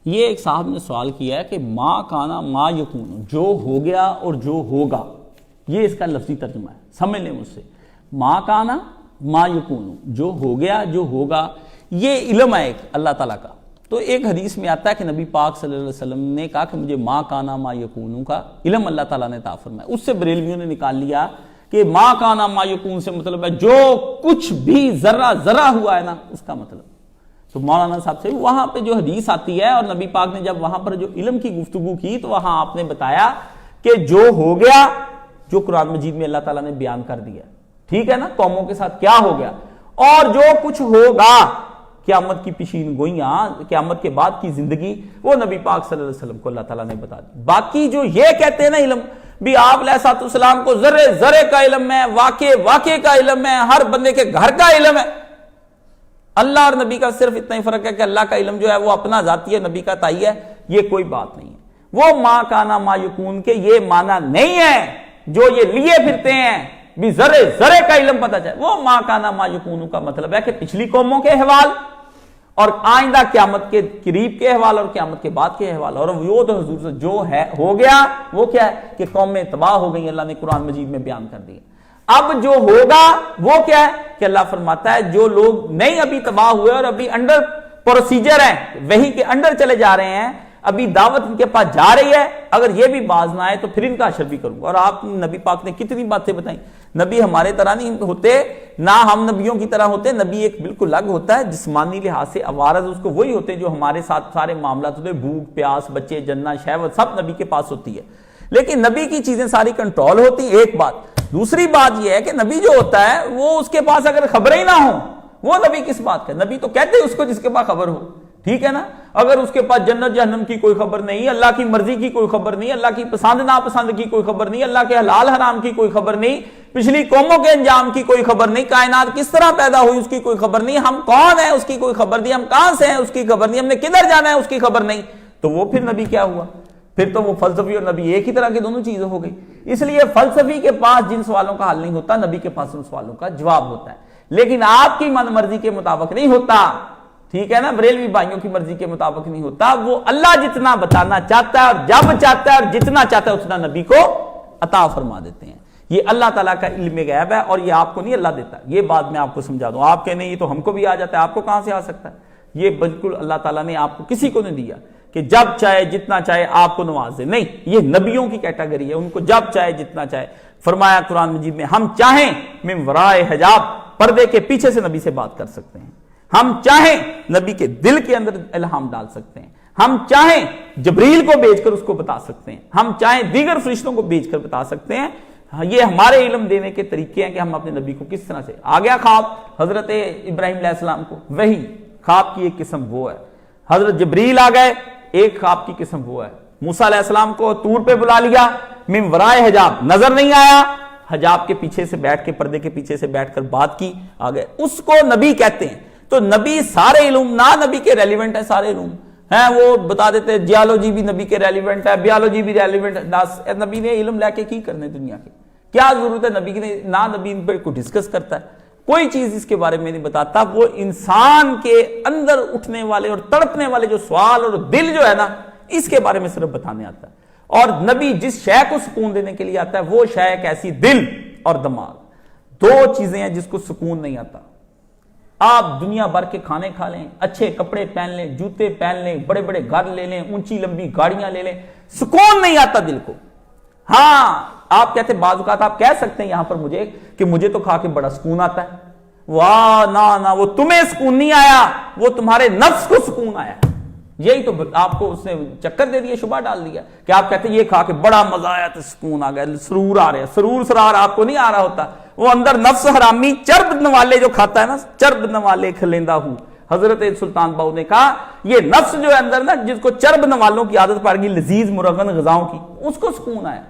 یہ ایک صاحب نے سوال کیا ہے کہ ما کانا ما یکون، جو ہو گیا اور جو ہوگا، یہ اس کا لفظی ترجمہ ہے، سمجھ لیں مجھ سے. ما کانا ما یکون، جو ہو گیا جو ہوگا، یہ علم ہے ایک اللہ تعالیٰ کا. تو ایک حدیث میں آتا ہے کہ نبی پاک صلی اللہ علیہ وسلم نے کہا کہ مجھے ما کانا ما یکون کا علم اللہ تعالیٰ نے عطا فرمایا. اس سے بریلویوں نے نکال لیا کہ ما کانا ما یکون سے مطلب ہے جو کچھ بھی ذرہ ذرہ ہوا ہے نا، اس کا مطلب. تو مولانا صاحب سے وہاں پہ جو حدیث آتی ہے، اور نبی پاک نے جب وہاں پر جو علم کی گفتگو کی تو وہاں آپ نے بتایا کہ جو ہو گیا جو قرآن مجید میں اللہ تعالیٰ نے بیان کر دیا، ٹھیک ہے نا، قوموں کے ساتھ کیا ہو گیا، اور جو کچھ ہوگا قیامت کی پیشین گوئیاں، قیامت کے بعد کی زندگی، وہ نبی پاک صلی اللہ علیہ وسلم کو اللہ تعالیٰ نے بتا دی. باقی جو یہ کہتے ہیں نا علم، بھی آپ علیہ السلام کو ذرے ذرے کا علم ہے، واقعے کا علم ہے، ہر بندے کے گھر کا علم ہے. اللہ اور نبی کا صرف اتنا ہی فرق ہے کہ اللہ کا علم جو ہے وہ اپنا ذاتی ہے، نبی کا تائی ہے، یہ کوئی بات نہیں ہے. وہ ما کانا ما یکون کے یہ معنی نہیں ہے جو یہ لیے پھرتے ہیں بھی ذرے ذرے کا علم پتہ چلے. وہ ما کانا ما یکون کا مطلب ہے کہ پچھلی قوموں کے احوال اور آئندہ قیامت کے قریب کے احوال اور قیامت کے بعد کے احوال. اور وہ تو حضور سے جو ہے ہو گیا وہ کیا ہے کہ قومیں تباہ ہو گئی، اللہ نے قرآن مجید میں بیان کر دی. اب جو ہوگا وہ کیا ہے کہ اللہ فرماتا ہے جو لوگ نہیں ابھی تباہ ہوئے اور ابھی انڈر پروسیجر ہیں، وہی کے انڈر چلے جا رہے ہیں، ابھی دعوت ان کے پاس جا رہی ہے، اگر یہ بھی باز نہ آئے تو پھر ان کا حشر بھی کروں گا. اور آپ نبی پاک نے کتنی باتیں بتائیں. نبی ہمارے طرح نہیں ہوتے، نہ ہم نبیوں کی طرح ہوتے. نبی ایک بالکل الگ ہوتا ہے، جسمانی لحاظ سے عوارض اس کو وہی ہوتے جو ہمارے ساتھ سارے معاملات ہوتے، بھوک پیاس بچے جننا شہوت سب نبی کے پاس ہوتی ہے. لیکن نبی کی چیزیں ساری کنٹرول ہوتی ہیں. ایک بات. دوسری بات یہ ہے کہ نبی جو ہوتا ہے وہ اس کے پاس اگر خبریں ہی نہ ہوں وہ نبی کس بات کا. نبی تو کہتے ہیں اس کو جس کے پاس خبر ہو، ٹھیک ہے نا. اگر اس کے پاس جنت جہنم کی کوئی خبر نہیں، اللہ کی مرضی کی کوئی خبر نہیں، اللہ کی پسند ناپسند کی کوئی خبر نہیں، اللہ کے حلال حرام کی کوئی خبر نہیں، پچھلی قوموں کے انجام کی کوئی خبر نہیں، کائنات کس طرح پیدا ہوئی اس کی کوئی خبر نہیں، ہم کون ہیں اس کی کوئی خبر نہیں، ہم کہاں سے ہیں اس کی خبر نہیں، ہم نے کدھر جانا ہے اس کی خبر نہیں، تو وہ پھر نبی کیا ہوا؟ پھر تو وہ فلسفی اور نبی ایک ہی طرح کی دونوں چیزیں ہو گئی. اس لیے فلسفی کے پاس جن سوالوں کا حل نہیں ہوتا، نبی کے پاس ان سوالوں کا جواب ہوتا ہے. لیکن آپ کی من مرضی کے مطابق نہیں ہوتا، ٹھیک ہے نا، بریلوی بھائیوں کی مرضی کے مطابق نہیں ہوتا. وہ اللہ جتنا بتانا چاہتا ہے اور جب چاہتا ہے اور جتنا چاہتا ہے اتنا نبی کو عطا فرما دیتے ہیں. یہ اللہ تعالیٰ کا علم غیب ہے اور یہ آپ کو نہیں اللہ دیتا. یہ بات میں آپ کو سمجھا دوں. آپ کہنے یہ تو ہم کو بھی آ جاتا ہے، آپ کو کہاں سے آ سکتا ہے؟ یہ بالکل اللہ تعالیٰ نے آپ کو کسی کو نہیں دیا کہ جب چاہے جتنا چاہے آپ کو نواز دے. نہیں، یہ نبیوں کی کیٹیگری ہے، ان کو جب چاہے جتنا چاہے. فرمایا قرآن مجید میں ہم چاہیں من ورائے حجاب، پردے کے پیچھے سے نبی سے بات کر سکتے ہیں. ہم چاہیں نبی کے دل کے اندر الہام ڈال سکتے ہیں. ہم چاہیں جبریل کو بھیج کر اس کو بتا سکتے ہیں. ہم چاہیں دیگر فرشتوں کو بھیج کر بتا سکتے ہیں. یہ ہمارے علم دینے کے طریقے ہیں کہ ہم اپنے نبی کو کس طرح سے. آ گیا خواب حضرت ابراہیم علیہ السلام کو، وہی خواب کی ایک قسم وہ ہے. حضرت جبریل آ گئے، ایک خواب کی قسم وہ ہے. موسیٰ علیہ السلام کو طور پہ بلا لیا، من ورائے حجاب، نظر نہیں آیا، حجاب کے پیچھے سے بیٹھ کے، پردے کے پیچھے سے بیٹھ کر بات کی، آ گئے. اس کو نبی کہتے ہیں. تو نبی سارے علوم نہ نبی کے ریلیونٹ ہے، سارے علوم ہیں وہ بتا دیتے ہیں. جیالوجی بھی نبی کے ریلیونٹ ہے، بیالوجی بھی ریلیونٹ ہے. نبی نے علم لے کے کی کرنے دنیا کے؟ کیا ضرورت ہے نبی نے؟ نہ نبی ان پہ کوئی ڈسکس کرتا ہے، کوئی چیز اس کے بارے میں نہیں بتاتا. وہ انسان کے اندر اٹھنے والے اور تڑپنے والے جو سوال اور دل جو ہے نا، اس کے بارے میں صرف بتانے آتا ہے. اور نبی جس شے کو سکون دینے کے لیے آتا ہے وہ شے کیسی؟ دل اور دماغ. دو چیزیں ہیں جس کو سکون نہیں آتا. آپ دنیا بھر کے کھانے کھا لیں، اچھے کپڑے پہن لیں، جوتے پہن لیں، بڑے بڑے گھر لے لیں، اونچی لمبی گاڑیاں لے لیں، سکون نہیں آتا دل کو. ہاں آپ کہتے بعض اوقات آپ کہہ سکتے ہیں یہاں پر مجھے کہ مجھے تو کھا کے بڑا سکون آتا ہے. واہ نہ وہ تمہیں سکون نہیں آیا، وہ تمہارے نفس کو سکون آیا. یہی تو آپ کو اس نے چکر دے دیا، شبہ ڈال دیا کہ آپ کہتے ہیں یہ کھا کے بڑا مزہ آیا تو سکون آ گیا، سرور آ رہا ہے. سرور سرار آپ کو نہیں آ رہا ہوتا. وہ اندر نفس حرامی چرب نوالے جو کھاتا ہے نا، چرب نوالے کھلیندہ ہوں. حضرت سلطان باؤ نے کہا یہ نفس جو ہے اندر نا، جس کو چرب نوالوں کی عادت پڑ گئی، لذیذ مرغن غذاؤں کی، اس کو سکون آیا.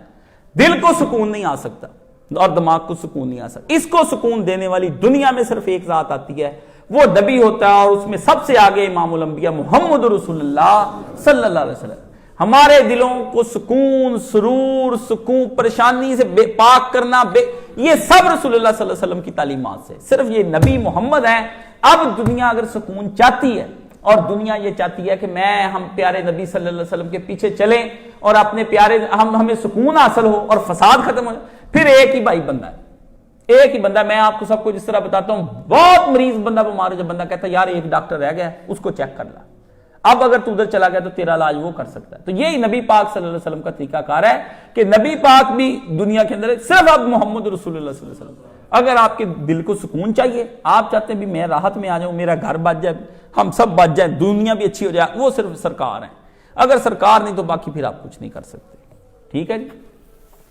دل کو سکون نہیں آ سکتا اور دماغ کو سکون نہیں آ سکتا. اس کو سکون دینے والی دنیا میں صرف ایک ذات آتی ہے، وہ نبی ہوتا ہے. اور اس میں سب سے آگے امام الانبیاء محمد رسول اللہ صلی اللہ علیہ وسلم. ہمارے دلوں کو سکون، سرور، سکون، پریشانی سے بے پاک کرنا، یہ سب رسول اللہ صلی اللہ علیہ وسلم کی تعلیمات سے. صرف یہ نبی محمد ہیں. اب دنیا اگر سکون چاہتی ہے اور دنیا یہ چاہتی ہے کہ ہم پیارے نبی صلی اللہ علیہ وسلم کے پیچھے چلیں اور اپنے پیارے ہمیں سکون حاصل ہو اور فساد ختم ہو جائے. پھر ایک ہی بھائی بندہ ہے, ایک ہی بندہ. میں آپ کو سب کو جس طرح بتاتا ہوں, بہت مریض بندہ بیمار ہے, جب بندہ کہتا ہے یار ایک ڈاکٹر رہ گیا اس کو چیک کر لا, اب اگر تو ادھر چلا گیا تو تیرا علاج وہ کر سکتا ہے. تو یہی نبی پاک صلی اللہ علیہ وسلم کا طریقہ کار ہے کہ نبی پاک بھی دنیا کے اندر صرف اب محمد رسول اللہ صلی اللہ علیہ وسلم. اگر آپ کے دل کو سکون چاہیے, آپ چاہتے ہیں بھی میں راحت میں آ جاؤں, میرا گھر بچ جائے, ہم سب بچ جائیں, دنیا بھی اچھی ہو جائے, وہ صرف سرکار ہیں. اگر سرکار نہیں تو باقی پھر آپ کچھ نہیں کر سکتے. ٹھیک ہے جی.